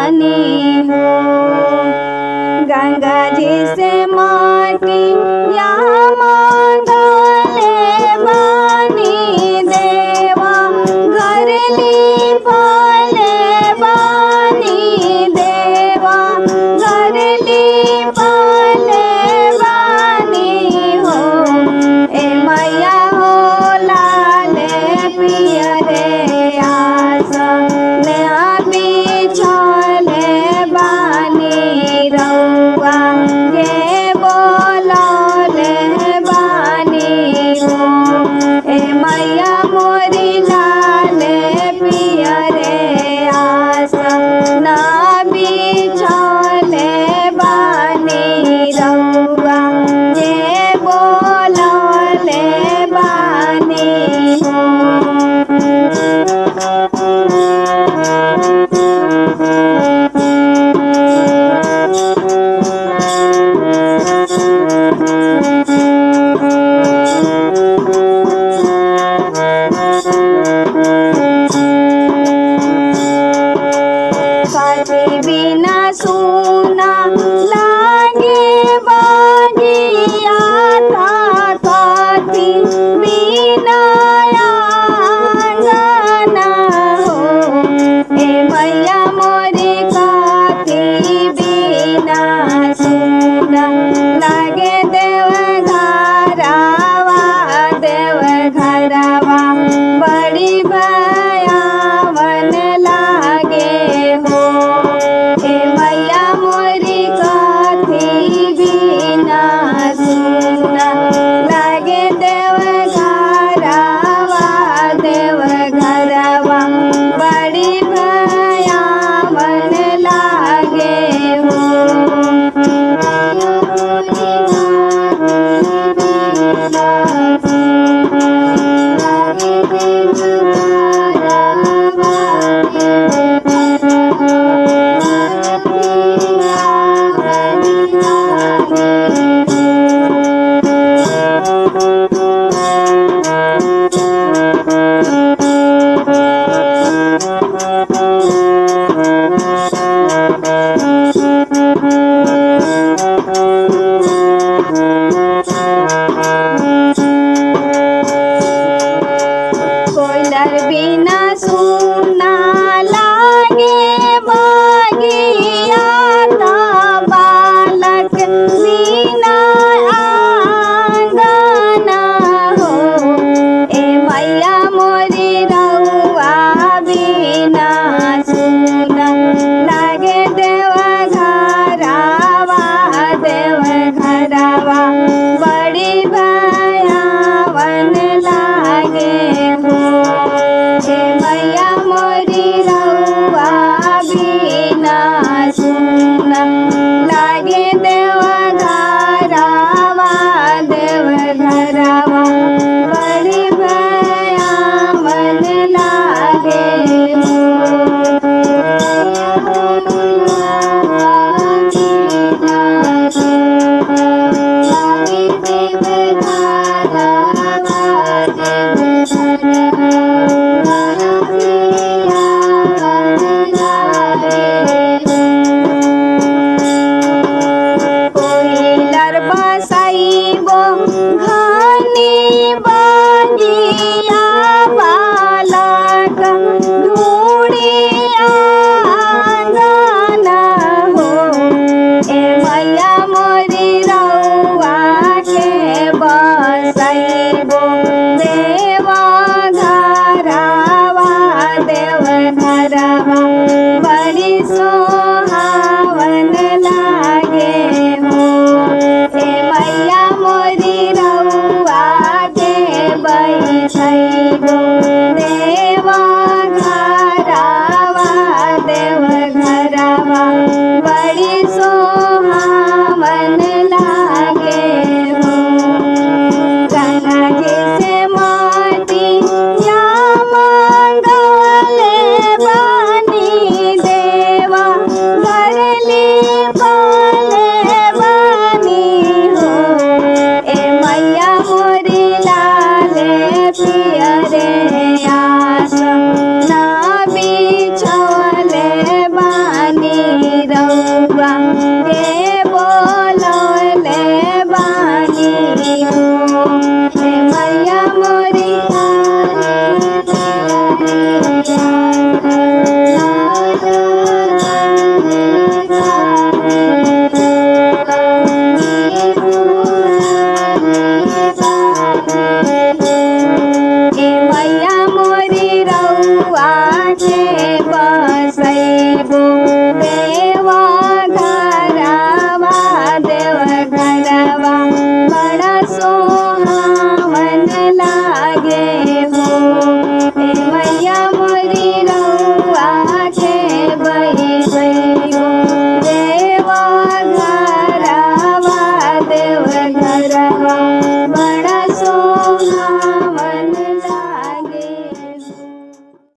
बानी हो। गंगा जी से माटी या मांगले बानी देवा घर लिपाले बानी देवा घर लिपाले बानी हो। ए मैया हो लाले पियरे आसन बिछले बानी रउआ के बोलले बानी हो। ए मैया मोरी लाले पियरे आसन बिछले बानी रउआ के बोलले बानी हो। बिना सुना लागे बागिया था कथी बिना आंगना हो। ए मैया मोरी कथी बिना सुना लागे देव घरवा बड़ी भयावन लागे हो। ए मैया मोरी कथी बिना सुना लागे देव घरवा बड़ी भयावन लागे हो। कोयलर बिना सुना लागे बागिया था बालक बिना आंगना हो। ए मैया मोरी रउआ बिना सुना लागे देव घरवा बड़ी भयावन लागे हो। ए मैया मोरी रउआ बिना सुना लागे देव घरवा बड़ी भयावन लागे हो। कोयलर बसाइबो घनी बागिया बालक ढूंढी आंगना हो। ए मैया मोरी रउआ के बसाइबो देवा घरवा बड़ी सोहावन लागे हो। ए मैया मोरी रउआ के बैठइबो देवा घरवा बड़ी सोहावन लागे हो। गंगा जी से माटी या मांगले बानी से